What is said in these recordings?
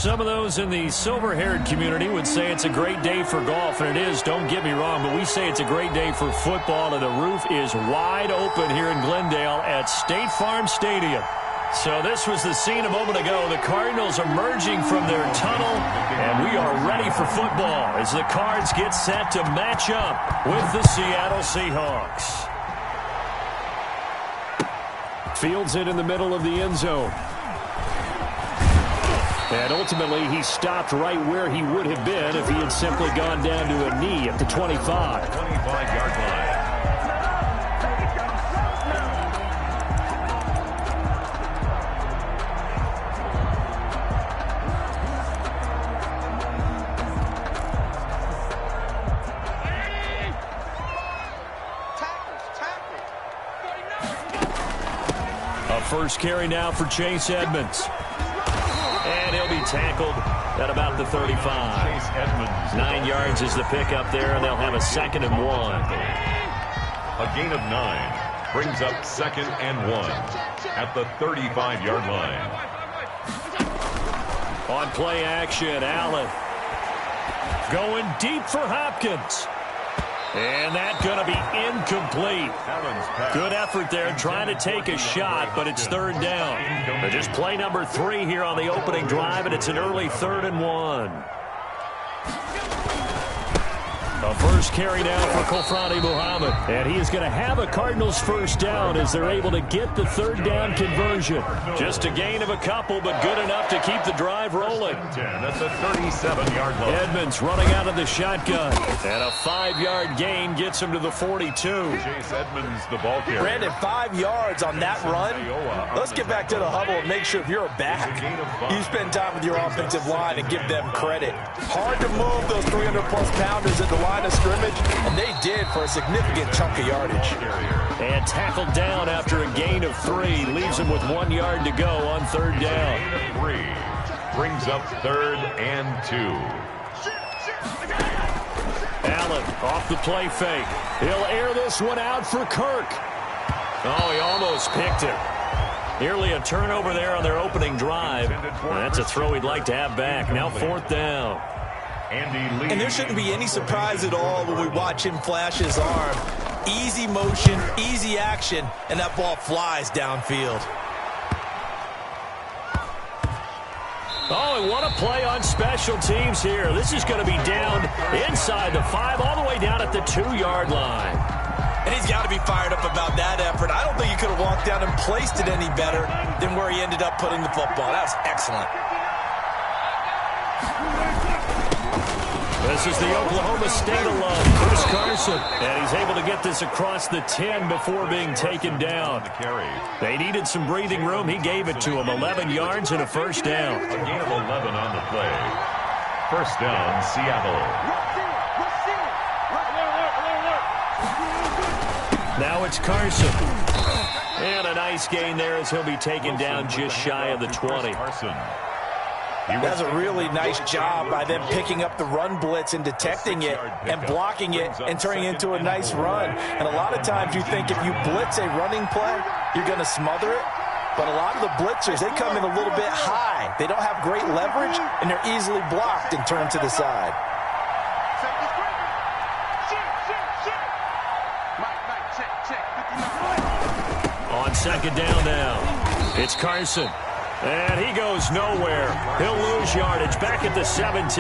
Some of those in the silver-haired community would say it's a great day for golf, and it is, don't get me wrong, but we say it's a great day for football, and the roof is wide open here in Glendale at State Farm Stadium. So this was the scene a moment ago. The Cardinals emerging from their tunnel, and we are ready for football as the Cards get set to match up with the Seattle Seahawks. Fields it in the middle of the end zone. And ultimately, he stopped right where he would have been if he had simply gone down to a knee at the 25. 25-yard line. A first carry now for Chase Edmonds. And he'll be tackled at about the 35. Chase Edmonds. 9 yards is the pickup there, and they'll have a 2nd and 1. A gain of 9 brings up 2nd and 1 at the 35-yard line. On play action, Allen going deep for Hopkins. And that's going to be incomplete. Good effort there trying to take a shot, but it's 3rd down. But just play number 3 here on the opening drive, and it's an early 3rd and 1. A first carry now for Kofrani Muhammad. And he is going to have a Cardinals first down as they're able to get the 3rd down conversion. Just a gain of a couple, but good enough to keep the drive rolling. 10 at the 37-yard line. Edmonds running out of the shotgun. And a 5-yard gain gets him to the 42. Chase Edmonds, the ball carrier. Brandon, 5 yards on that run. Let's get back to the huddle and make sure if you're a back, you spend time with your offensive line and give them credit. Hard to move those 300-plus pounders at the line of scrimmage, and they did for a significant chunk of yardage. And tackled down after a gain of 3. Leaves him with 1 yard to go on 3rd down. Gain of 3 brings up 3rd and 2. Allen off the play fake. He'll air this one out for Kirk. Oh, he almost picked it. Nearly a turnover there on their opening drive. That's a throw he'd like to have back. Now 4th down. And there shouldn't be any surprise at all when we watch him flash his arm. Easy motion, easy action, and that ball flies downfield. Oh, and what a play on special teams here. This is going to be down inside the 5, all the way down at the 2-yard line. And he's got to be fired up about that effort. I don't think he could have walked down and placed it any better than where he ended up putting the football. That was excellent. This is the Oklahoma State alum, Chris Carson. And he's able to get this across the 10 before being taken down. They needed some breathing room. He gave it to him. 11 yards and a first down. A gain of 11 on the play. First down, Seattle. Now it's Carson. And a nice gain there as he'll be taken down just shy of the 20. Carson. That's a really nice job by them picking up the run blitz and detecting it and blocking it and turning it into a nice run. And a lot of times you think if you blitz a running play, you're going to smother it. But a lot of the blitzers, they come in a little bit high. They don't have great leverage, and they're easily blocked and turned to the side. On 2nd down now, it's Carson. And he goes nowhere. He'll lose yardage back at the 17.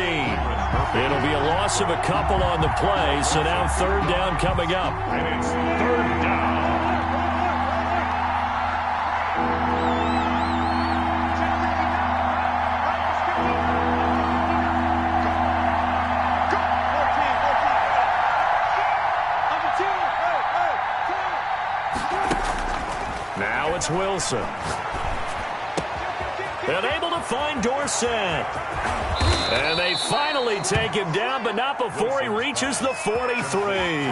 It'll be a loss of a couple on the play, so now 3rd down coming up. And it's 3rd down. Now it's Wilson. And able to find Dorsett. And they finally take him down, but not before he reaches the 43.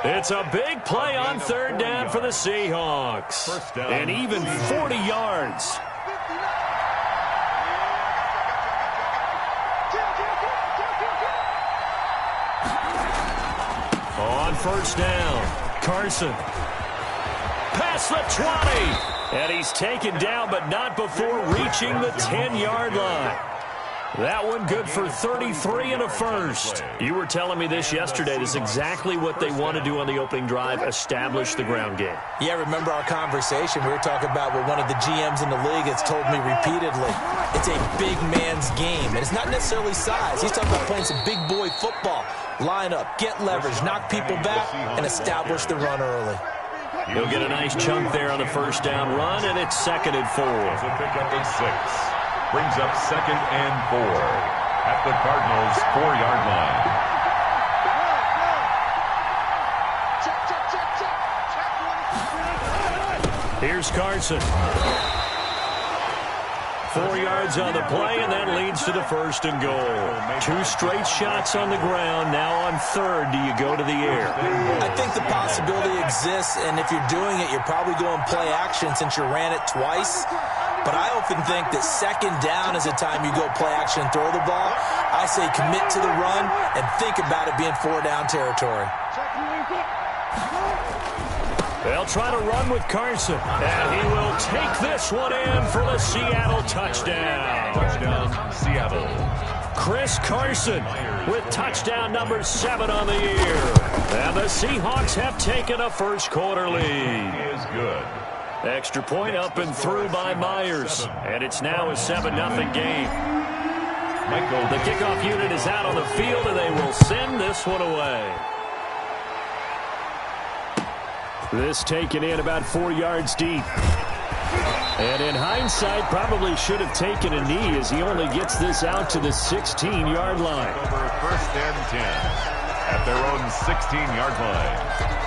It's a big play on 3rd down for the Seahawks. And even 40 yards. On 1st down, Carson. Past the 20. And he's taken down, but not before reaching the 10-yard line. That one good for 33 and a first. You were telling me this yesterday. This is exactly what they want to do on the opening drive, establish the ground game. Yeah, remember our conversation. We were talking about what one of the GMs in the league has told me repeatedly. It's a big man's game, and it's not necessarily size. He's talking about playing some big boy football. Line up, get leverage, knock people back, and establish the run early. He'll get a nice chunk there on the first down run, and it's 2nd and 4. It's a pickup of 6. Brings up 2nd and 4 at the Cardinals' 4-yard line. Here's Carson. 4 yards on the play, and that leads to the 1st and goal. 2 straight shots on the ground. Now on 3rd, do you go to the air? I think the possibility exists, and if you're doing it, you're probably going play action since you ran it twice. But I often think that 2nd down is the time you go play action and throw the ball. I say commit to the run and think about it being 4-down territory. They'll try to run with Carson, and he will take this one in for the Seattle touchdown. Touchdown, Seattle. Chris Carson with touchdown number 7 on the year. And the Seahawks have taken a first-quarter lead. He is good. Extra point up and through by Myers. And it's now a 7-0 game. The kickoff unit is out on the field, and they will send this one away. This taken in about 4 yards deep. And in hindsight, probably should have taken a knee as he only gets this out to the 16-yard line. Over 1st and 10 at their own 16-yard line.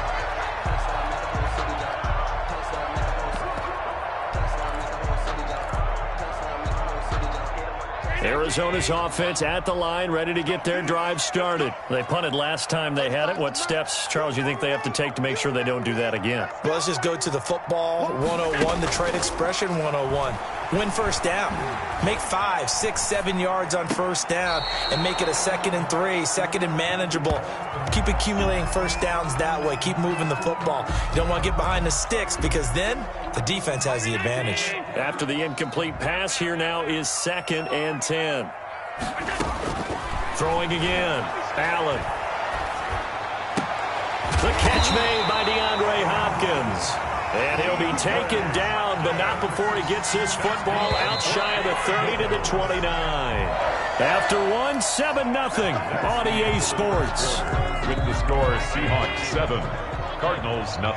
Arizona's offense at the line, ready to get their drive started. They punted last time they had it. What steps, Charles, you think they have to take to make sure they don't do that again? Well, let's just go to the football 101, the trade expression 101. Win first down. Make 5, 6, 7 yards on first down and make it a 2nd and 3, 2nd and manageable. Keep accumulating first downs that way. Keep moving the football. You don't want to get behind the sticks because then the defense has the advantage. After the incomplete pass, here now is 2nd and 10. Throwing again. Allen. The catch made by DeAndre Hopkins. And he'll be taken down, but not before he gets this football out shy of the 30 to the 29. After one, 7-0 on EA Sports. With the score, Seahawks 7, Cardinals 0.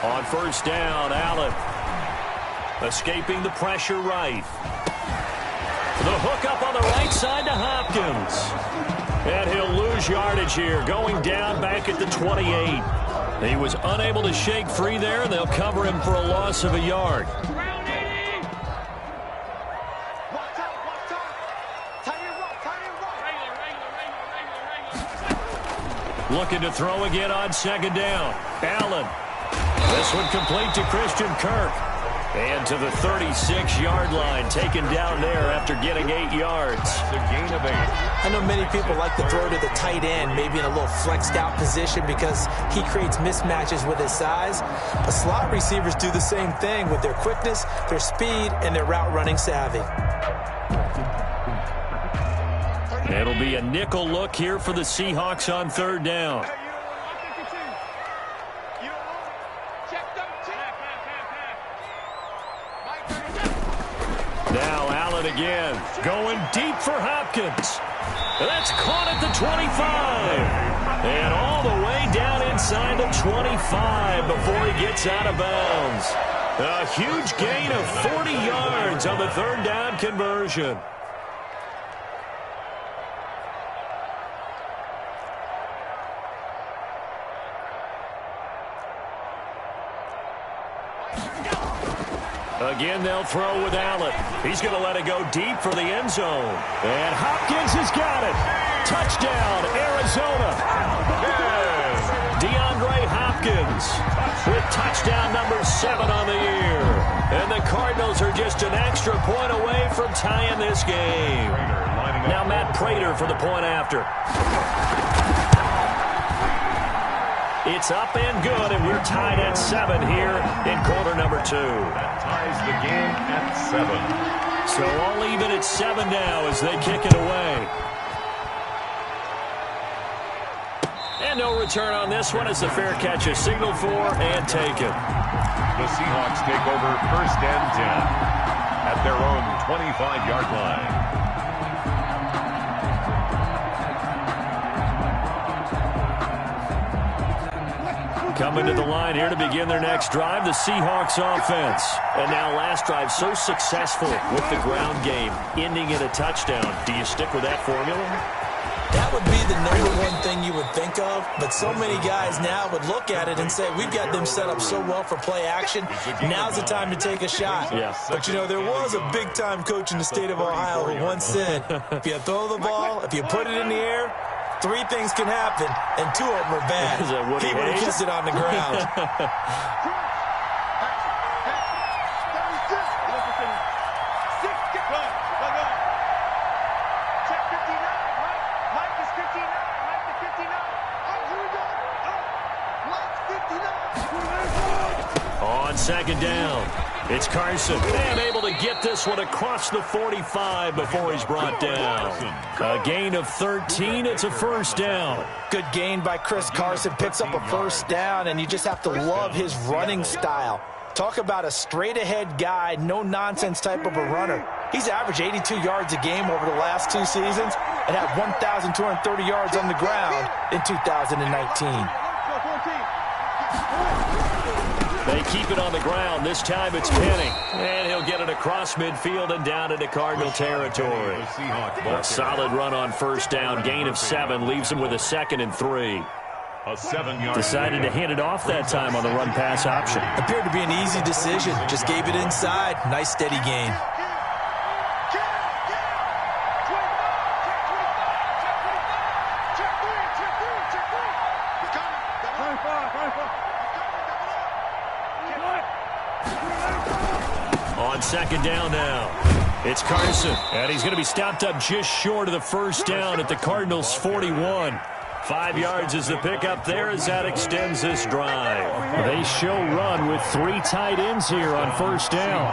On first down, Allen. Escaping the pressure right. The hook up on the right side to Hopkins. And he'll lose yardage here, going down back at the 28. He was unable to shake free there, and they'll cover him for a loss of a yard. Looking to throw again on 2nd down. Allen. This one complete to Christian Kirk. And to the 36-yard line, taken down there after getting 8 yards. It's a gain of 8. I know many people like to throw to the tight end, maybe in a little flexed out position because he creates mismatches with his size. But slot receivers do the same thing with their quickness, their speed, and their route running savvy. It'll be a nickel look here for the Seahawks on 3rd down. Now Allen again, going deep for Hopkins. That's caught at the 25. And all the way down inside the 25 before he gets out of bounds. A huge gain of 40 yards on the 3rd down conversion. Again, they'll throw with Allen. He's going to let it go deep for the end zone. And Hopkins has got it. Touchdown, Arizona. DeAndre Hopkins with touchdown number 7 on the year. And the Cardinals are just an extra point away from tying this game. Now Matt Prater for the point after. It's up and good, and we're tied at 7 here in quarter number 2. That ties the game at 7. So all even at 7 now as they kick it away. And no return on this one as the fair catch is signaled for and taken. The Seahawks take over 1st and 10 at their own 25-yard line. Coming to the line here to begin their next drive, the Seahawks offense. And now last drive so successful with the ground game, ending in a touchdown. Do you stick with that formula? That would be the #1 thing you would think of, but so many guys now would look at it and say, we've got them set up so well for play action, now's the time to take a shot. Yeah. But, you know, there was a big-time coach in the state of Ohio who once said, if you throw the ball, if you put it in the air, 3 things can happen, and 2 of them are bad. He would have kissed it on the ground. On 2nd down, it's Carson. And able to get this one across the 45 before he's brought down. A gain of 13. It's a 1st down. Good gain by Chris Carson. Picks up a 1st down, and you just have to love his running style. Talk about a straight-ahead guy, no-nonsense type of a runner. He's averaged 82 yards a game over the last 2 seasons and had 1,230 yards on the ground in 2019. They keep it on the ground. This time it's Penny. And he'll get it across midfield and down into Cardinal territory. A solid run on 1st down. Gain of 7 leaves him with a 2nd and 3. Decided to hand it off that time on the run-pass option. Appeared to be an easy decision. Just gave it inside. Nice steady gain. On 2nd down now, it's Carson, and he's going to be stopped up just short of the 1st down at the Cardinals' 41. 5 yards is the pickup there as that extends this drive. They show run with 3 tight ends here on 1st down.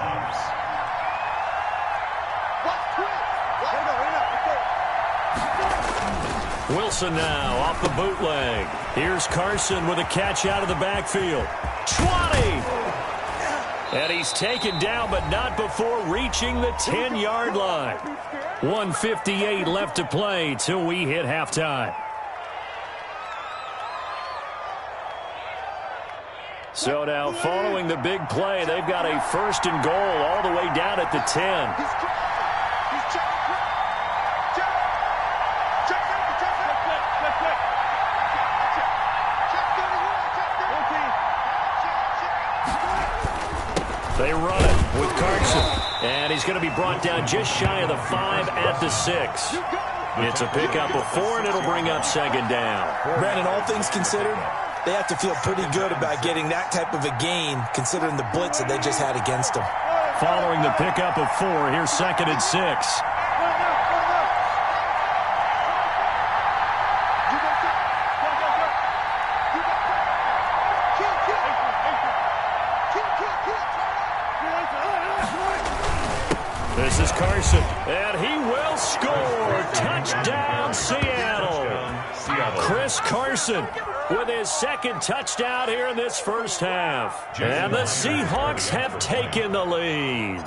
Wilson now off the bootleg. Here's Carson with a catch out of the backfield. 20! And he's taken down, but not before reaching the 10-yard line. 1:58 left to play till we hit halftime. So now, following the big play, they've got a 1st and goal all the way down at the 10. They run it with Carson. And he's going to be brought down just shy of the 5 at the 6. It's a pickup of 4, and it'll bring up 2nd down. Brandon, all things considered, they have to feel pretty good about getting that type of a gain, considering the blitz that they just had against them. Following the pickup of 4, here's 2nd and 6. This is Carson, and he will score. Touchdown, Seattle. Chris Carson with his 2nd touchdown here in this 1st half. And the Seahawks have taken the lead.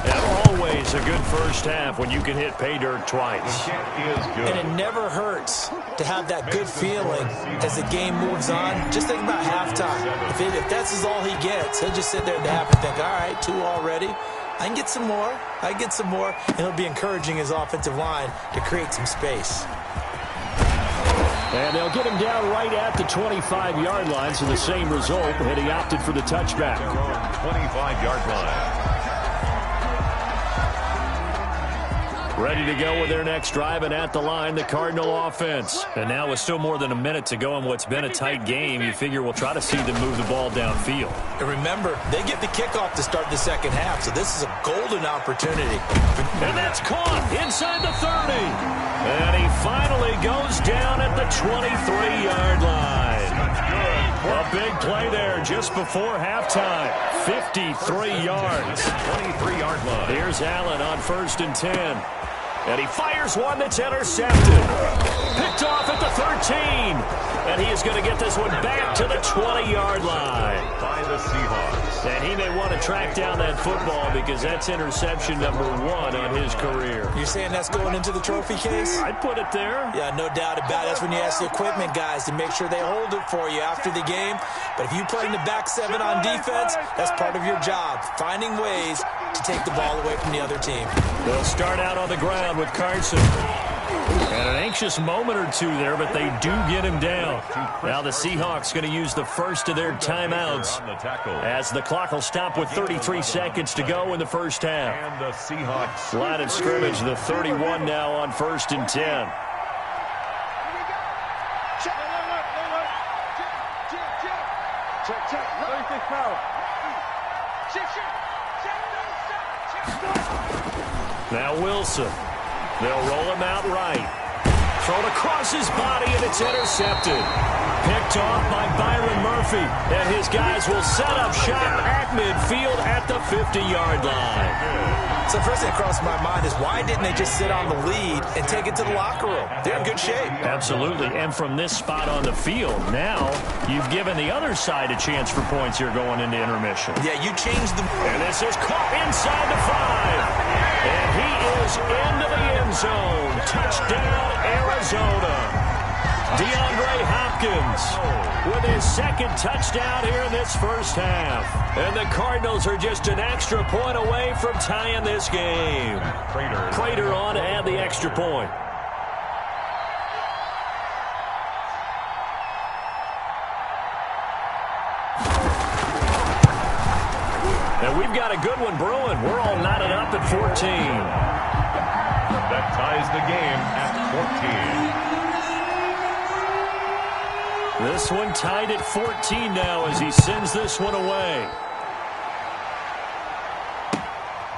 And always a good 1st half when you can hit pay dirt twice. And it never hurts to have that good feeling as the game moves on. Just think about halftime. If that's all he gets, he'll just sit there at the half and think, all right, 2 already. I can get some more. I can get some more. And he'll be encouraging his offensive line to create some space. And they'll get him down right at the 25-yard line, so the same result, and he opted for the touchback. 25-yard line. Ready to go with their next drive, and at the line, the Cardinal offense. And now with still more than a minute to go in what's been a tight game, you figure we'll try to see them move the ball downfield. And remember, they get the kickoff to start the 2nd half, so this is a golden opportunity. And that's caught inside the 30. And he finally goes down at the 23-yard line. A big play there just before halftime. 53 yards. 23-yard line. Here's Allen on 1st and 10. And he fires one that's intercepted. Picked off at the 13. And he is going to get this one back to the 20-yard line. By the Seahawks. And he may want to track down that football because that's interception number 1 on his career. You're saying that's going into the trophy case? I'd put it there. Yeah, no doubt about it. That's when you ask the equipment guys to make sure they hold it for you after the game. But if you play in the back 7 on defense, that's part of your job, finding ways to take the ball away from the other team. They'll start out on the ground with Carson. And an anxious moment or two there, but they do get him down. Now the Seahawks going to use the first of their timeouts as the clock will stop with 33 seconds to go in the first half. And the Seahawks. Line of scrimmage, the 31 now on 1st and 10. Now Wilson. They'll roll him out right. Thrown across his body, and it's intercepted. Picked off by Byron Murphy. And his guys will set up shop at midfield at the 50-yard line. So first thing that crossed my mind is why didn't they just sit on the lead and take it to the locker room? They're in good shape. Absolutely. And from this spot on the field, now you've given the other side a chance for points here going into intermission. Yeah, you changed the... And this is caught inside the 5. And he is into the end zone. Touchdown, Arizona. DeAndre Hopkins with his second touchdown here in this first half. And the Cardinals are just an extra point away from tying this game. Prater on to add the extra point. And we've got a good one brewing. We're all knotted up at 14. That ties the game at 14. This one tied at 14 now as he sends this one away.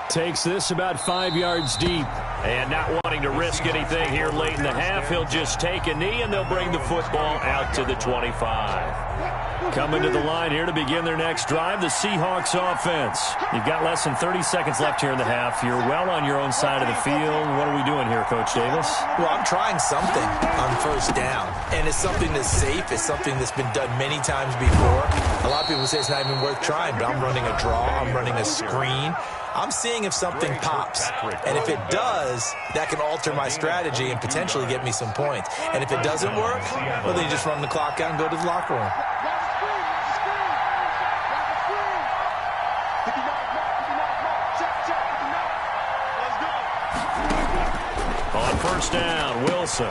Takes this about 5 yards deep. And not wanting to risk anything here late in the half, he'll just take a knee and they'll bring the football out to the 25. Coming to the line here to begin their next drive, the Seahawks offense. You've got less than 30 seconds left here in the half. You're well on your own side of the field. What are we doing here, Coach Davis? Well, I'm trying something on first down. And it's something that's safe. It's something that's been done many times before. A lot of people say it's not even worth trying, but I'm running a draw. I'm running a screen. I'm seeing if something pops. And if it does, that can alter my strategy and potentially get me some points. And if it doesn't work, well, then you just run the clock out and go to the locker room. On first down, Wilson.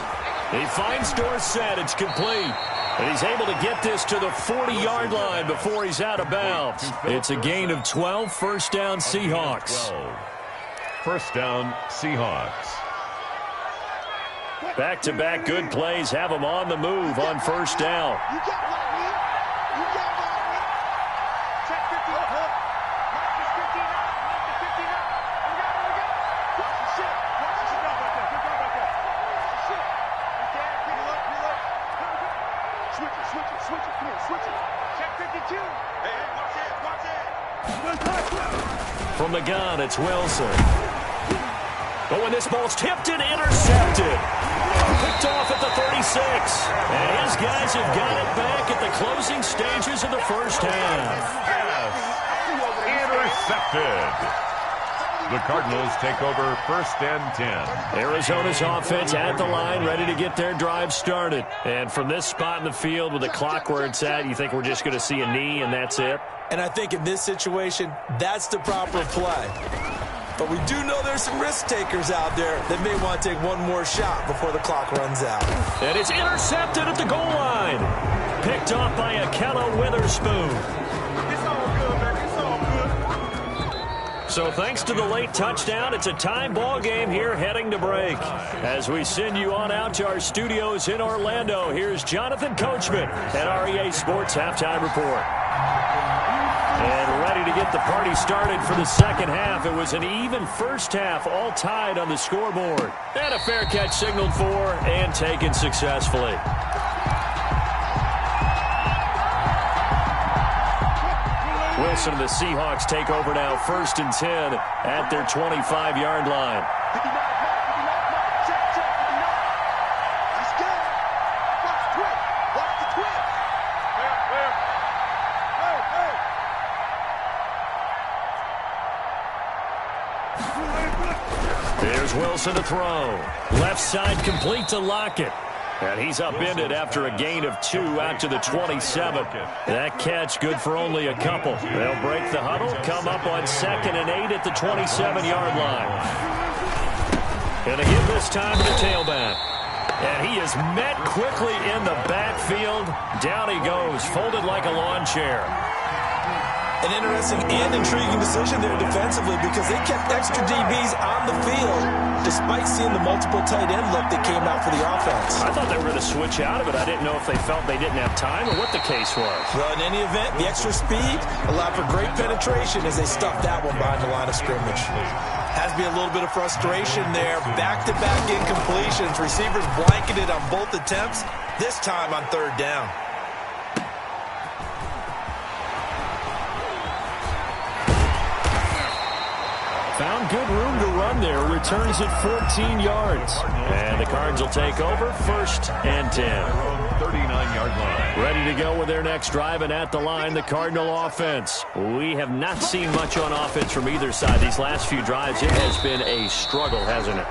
He finds Dorsett. It's complete. And he's able to get this to the 40-yard line before he's out of bounds. It's a gain of 12, first down Seahawks. First down Seahawks. Back-to-back good plays have them on the move on first down. From the gun, it's Wilson. But when this ball's tipped and intercepted. Picked off at the 36. And his guys have got it back at the closing stages of the first half. Intercepted. The Cardinals take over first and 10. Arizona's offense at the line, ready to get their drive started. And from this spot in the field with the clock where it's at, you think we're just going to see a knee and that's it? And I think in this situation, that's the proper play. But we do know there's some risk takers out there that may want to take one more shot before the clock runs out. And it's intercepted at the goal line. Picked off by Akella Witherspoon. It's all good, baby. It's all good. So thanks to the late touchdown, it's a tie ball game here heading to break. As we send you on out to our studios in Orlando, here's Jonathan Coachman at REA Sports Halftime Report. And ready to get the party started for the second half. It was an even first half, all tied on the scoreboard. And a fair catch signaled for and taken successfully. Wilson and the Seahawks take over now, 1st and 10 at their 25-yard line. There's Wilson to throw. Left side complete to Lockett. And he's upended after a gain of 2 out to the 27. That catch good for only a couple. They'll break the huddle, come up on 2nd and 8 at the 27-yard line. And again this time to the tailback. And he is met quickly in the backfield. Down he goes, folded like a lawn chair. An interesting and intriguing decision there defensively because they kept extra DBs on the field despite seeing the multiple tight end look that came out for the offense. I thought they were going to switch out of it. I didn't know if they felt they didn't have time or what the case was. Well, in any event, the extra speed allowed for great penetration as they stuffed that one behind the line of scrimmage. Has to be a little bit of frustration there. Back-to-back incompletions. Receivers blanketed on both attempts, this time on 3rd down. Found good room to run there. Returns at 14 yards. And the Cards will take over, 1st and 10. 39-yard line. Ready to go with their next drive, and at the line, the Cardinal offense. We have not seen much on offense from either side. These last few drives, it has been a struggle, hasn't it?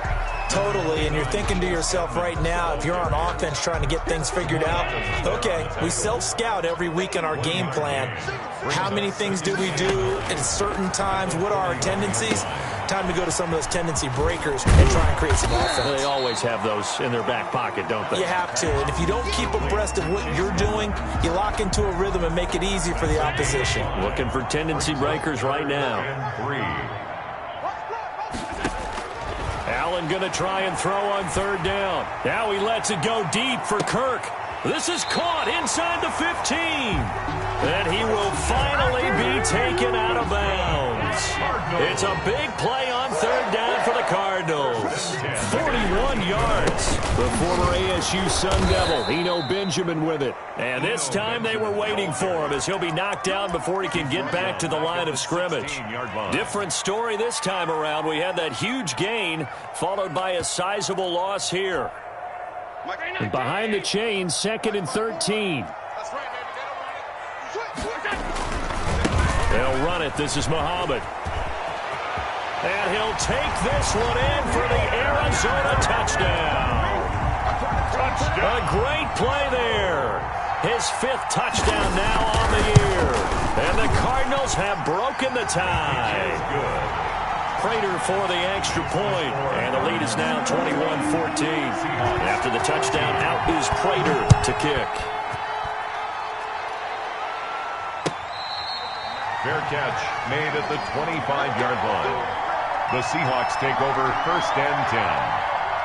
Totally, and you're thinking to yourself right now, if you're on offense trying to get things figured out, okay, we self-scout every week in our game plan. How many things do we do at certain times? What are our tendencies? Time to go to some of those tendency breakers and try and create some offense. They always have those in their back pocket, don't they? You have to, and if you don't keep abreast of what you're doing, you lock into a rhythm and make it easy for the opposition. Looking for tendency breakers right now. 3. Allen going to try and throw on 3rd down. Now he lets it go deep for Kirk. This is caught inside the 15. And he will finally be taken out of bounds. It's a big play on 3rd down for the Cardinals. 41 yards. The former ASU Sun Devil, Eno Benjamin with it. And this time they were waiting for him as he'll be knocked down before he can get back to the line of scrimmage. Different story this time around. We had that huge gain followed by a sizable loss here. And behind the chains, 2nd and 13. They'll run it. This is Muhammad. And he'll take this one in for the Arizona touchdown. A great play there. His 5th touchdown now on the year. And the Cardinals have broken the tie. Prater for the extra point. And the lead is now 21-14. After the touchdown, out is Prater to kick. Fair catch made at the 25-yard line. The Seahawks take over 1st and 10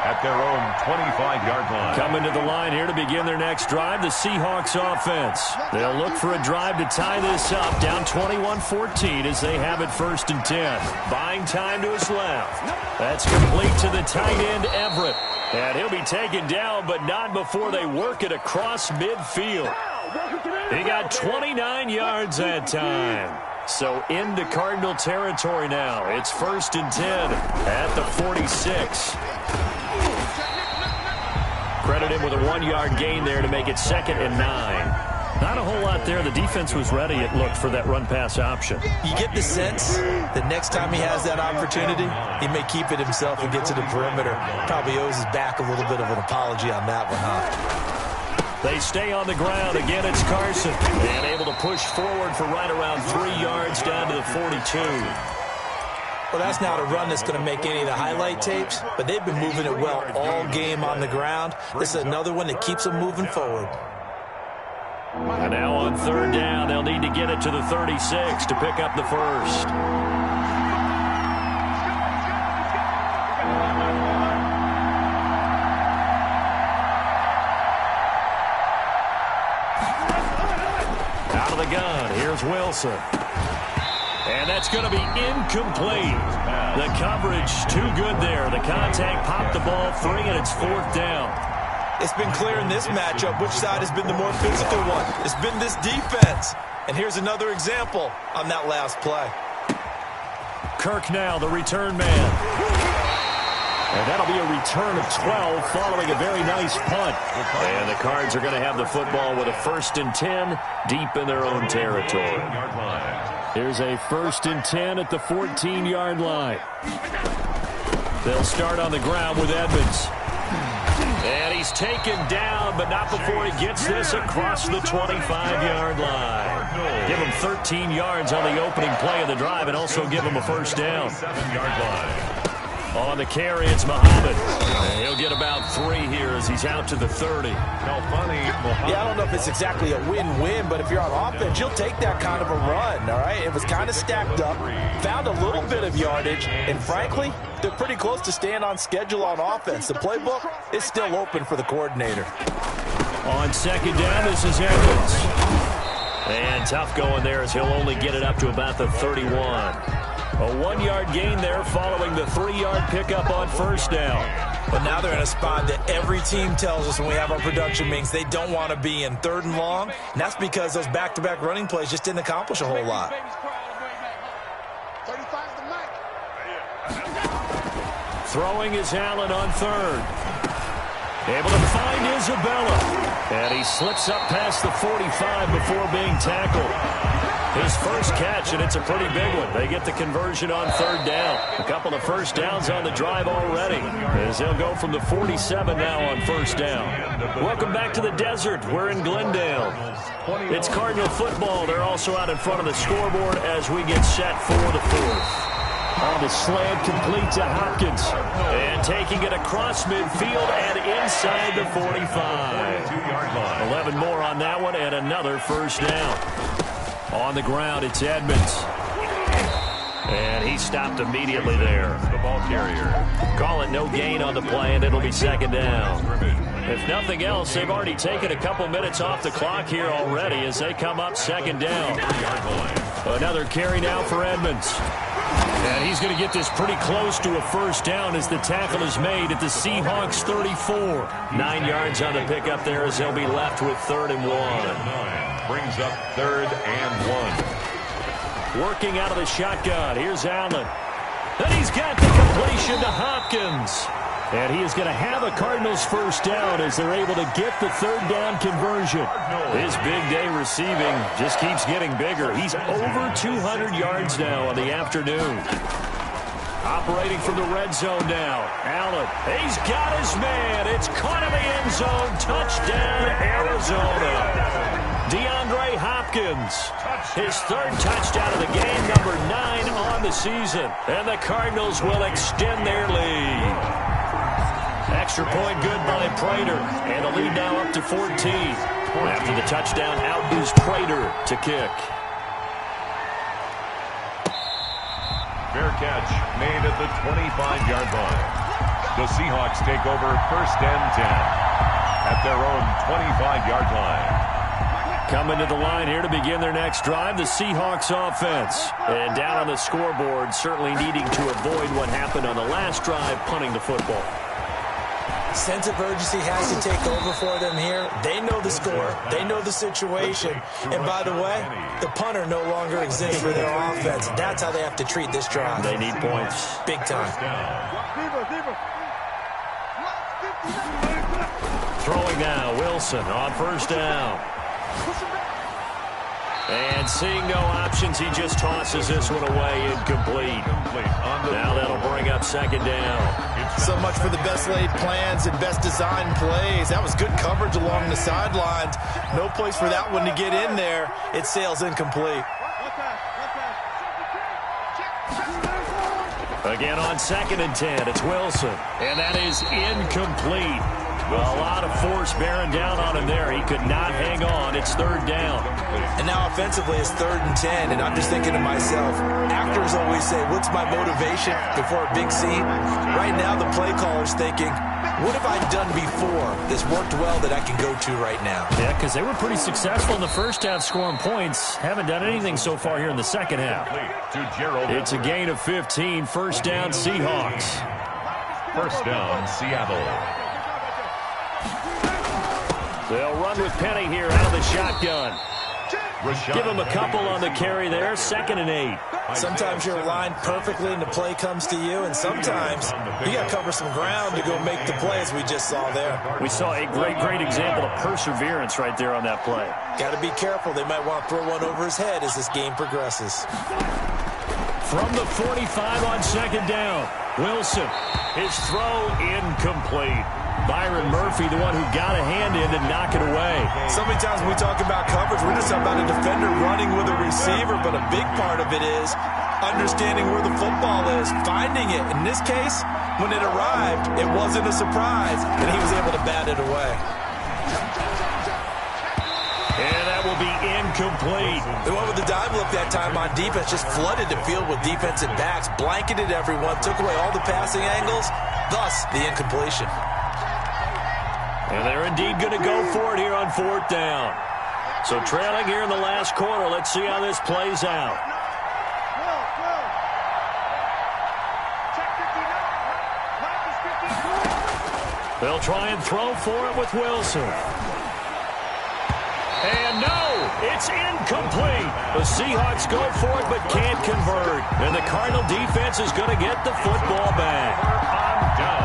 at their own 25-yard line. Coming to the line here to begin their next drive, the Seahawks offense. They'll look for a drive to tie this up, down 21-14 as they have it 1st and 10. Buying time to his left. That's complete to the tight end, Everett. And he'll be taken down, but not before they work it across midfield. He got 29 yards that time. So into Cardinal territory now. It's 1st and 10 at the 46. Credit him with a 1-yard gain there to make it 2nd and 9. Not a whole lot there. The defense was ready, it looked, for that run-pass option. You get the sense that next time he has that opportunity, he may keep it himself and get to the perimeter. Probably owes his back a little bit of an apology on that one, huh? They stay on the ground. Again, it's Carson. And able to push forward for right around 3 yards down to the 42. Well, that's not a run that's going to make any of the highlight tapes, but they've been moving it well all game on the ground. This is another one that keeps them moving forward. And now on 3rd down, they'll need to get it to the 36 to pick up the 1st. Out of the gun, here's Wilson. And that's going to be incomplete. The coverage too good there. The contact popped the ball free, and it's 4th down. It's been clear in this matchup which side has been the more physical one. It's been this defense. And here's another example on that last play. Kirk now, the return man. And that'll be a return of 12 following a very nice punt. And the Cards are going to have the football with a 1st and 10 deep in their own territory. Here's a 1st and 10 at the 14-yard line. They'll start on the ground with Edmonds. And he's taken down, but not before he gets this across the 25-yard line. Give him 13 yards on the opening play of the drive and also give him a 1st down. 7-yard line. On the carry, it's Muhammad. And he'll get about 3 here as he's out to the 30. Yeah, I don't know if it's exactly a win-win, but if you're on offense, you'll take that kind of a run, all right? It was kind of stacked up, found a little bit of yardage, and frankly, they're pretty close to staying on schedule on offense. The playbook is still open for the coordinator. On 2nd down, this is Edmonds. And tough going there as he'll only get it up to about the 31. A 1-yard gain there following the 3-yard pickup on 1st down. But now they're in a spot that every team tells us when we have our production meetings they don't want to be in, 3rd and long. And that's because those back-to-back running plays just didn't accomplish a whole lot. Throwing is Allen on 3rd. Able to find Isabella. And he slips up past the 45 before being tackled. His first catch, and it's a pretty big one. They get the conversion on 3rd down. A couple of 1st downs on the drive already, as they'll go from the 47 now on 1st down. Welcome back to the desert. We're in Glendale. It's Cardinal football. They're also out in front of the scoreboard as we get set for the 4th. On the slant, complete to Hopkins. And taking it across midfield and inside the 45. 11 more on that one and another 1st down. On the ground, it's Edmonds. And he stopped immediately there. The ball carrier. Call it no gain on the play, and it'll be 2nd down. If nothing else, they've already taken a couple minutes off the clock here already as they come up 2nd down. Another carry now for Edmonds. And he's going to get this pretty close to a 1st down as the tackle is made at the Seahawks 34. 9 yards on the pickup there as they'll be left with 3rd and 1. Brings up 3rd and 1. Working out of the shotgun. Here's Allen. And he's got the completion to Hopkins. And he is going to have a Cardinals 1st down as they're able to get the 3rd down conversion. His big day receiving just keeps getting bigger. He's over 200 yards now on the afternoon. Operating from the red zone now. Allen, he's got his man. It's caught in the end zone. Touchdown, Arizona. DeAndre Hopkins, his 3rd touchdown of the game, number 9 on the season. And the Cardinals will extend their lead. Extra point good by Prater. And the lead now up to 14. After the touchdown, out is Prater to kick. Fair catch made at the 25-yard line. The Seahawks take over 1st and 10 at their own 25-yard line. Coming to the line here to begin their next drive, the Seahawks offense. And down on the scoreboard, certainly needing to avoid what happened on the last drive, punting the football. Sense of urgency has to take over for them here. They know the score. They know the situation. And by the way, the punter no longer exists for their offense. That's how they have to treat this drive. They need points. Big time. Throwing now, Wilson on 1st down. And seeing no options, he just tosses this one away, incomplete. Now that'll bring up 2nd down. So much for the best laid plans and best designed plays. That was good coverage along the sidelines. No place for that one to get in there. It sails incomplete. Again on 2nd and 10, it's Wilson. And that is incomplete. Well, a lot of force bearing down on him there. He could not hang on. It's 3rd down. And now offensively it's 3rd and 10. And I'm just thinking to myself, actors always say, what's my motivation before a big scene? Right now the play caller's thinking, what have I done before that's worked well that I can go to right now? Yeah, because they were pretty successful in the first half scoring points. Haven't done anything so far here in the second half. It's a gain of 15. 1st down, Seahawks. 1st down, Seattle. They'll run with Penny here out of the shotgun. Give him a couple on the carry there. 2nd and 8. Sometimes you're aligned perfectly and the play comes to you, and sometimes you got to cover some ground to go make the play, as we just saw there. We saw a great example of perseverance right there on that play. Got to be careful. They might want to throw one over his head as this game progresses. From the 45 on 2nd down, Wilson. His throw incomplete. Byron Murphy, the one who got a hand in to knock it away. So many times when we talk about coverage, we're just talking about a defender running with a receiver, but a big part of it is understanding where the football is, finding it. In this case, when it arrived, it wasn't a surprise, and he was able to bat it away. And that will be incomplete. The one with the dime look that time on defense just flooded the field with defensive backs, blanketed everyone, took away all the passing angles, thus the incompletion. And they're indeed going to go for it here on 4th down. So trailing here in the last quarter. Let's see how this plays out. They'll try and throw for it with Wilson. And no, it's incomplete. The Seahawks go for it but can't convert. And the Cardinal defense is going to get the football back.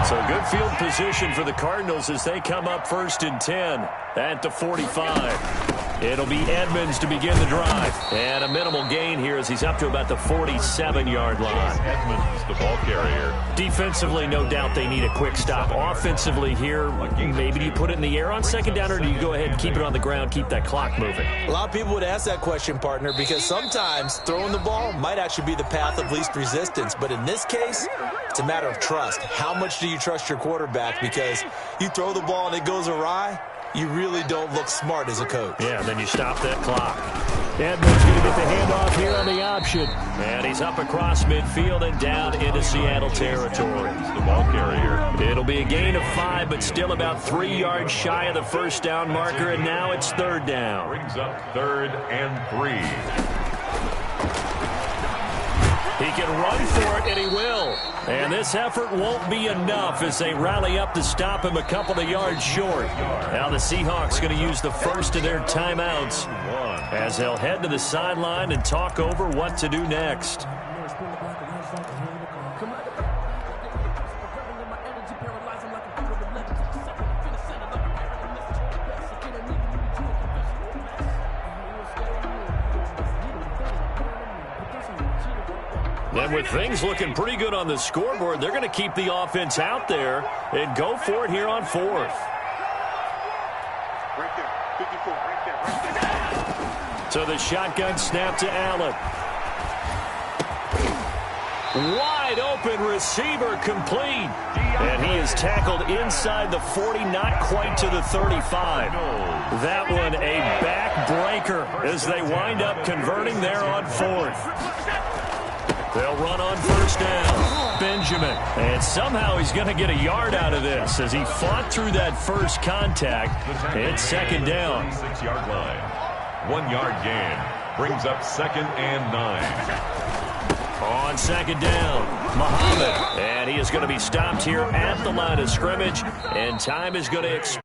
So good field position for the Cardinals as they come up 1st and 10 at the 45. It'll be Edmonds to begin the drive. And a minimal gain here as he's up to about the 47-yard line. Edmonds, the ball carrier. Defensively, no doubt they need a quick stop. Offensively here, maybe do you put it in the air on 2nd down, or do you go ahead and keep it on the ground, keep that clock moving? A lot of people would ask that question, partner, because sometimes throwing the ball might actually be the path of least resistance. But in this case, it's a matter of trust. How much do you trust your quarterback? Because you throw the ball and it goes awry, you really don't look smart as a coach. Yeah, and then you stop that clock. Edmonds going to get the handoff here on the option. And he's up across midfield and down into Seattle territory. The ball carrier. It'll be a gain of 5, but still about 3 yards shy of the 1st down marker, and now it's 3rd down. Brings up 3rd and 3. He can run for it, and he will. And this effort won't be enough as they rally up to stop him a couple of yards short. Now the Seahawks going to use the first of their timeouts as they'll head to the sideline and talk over what to do next. And with things looking pretty good on the scoreboard, they're going to keep the offense out there and go for it here on 4th. Right there, 54, right there. So the shotgun snap to Allen. Wide open receiver complete. And he is tackled inside the 40, not quite to the 35. That one a backbreaker as they wind up converting there on 4th. They'll run on 1st down. Benjamin. And somehow he's going to get a yard out of this as he fought through that first contact. It's 2nd down. 6-yard line. 1 yard gain. Brings up 2nd and 9. On 2nd down, Muhammad. And he is going to be stopped here at the line of scrimmage. And time is going to expire.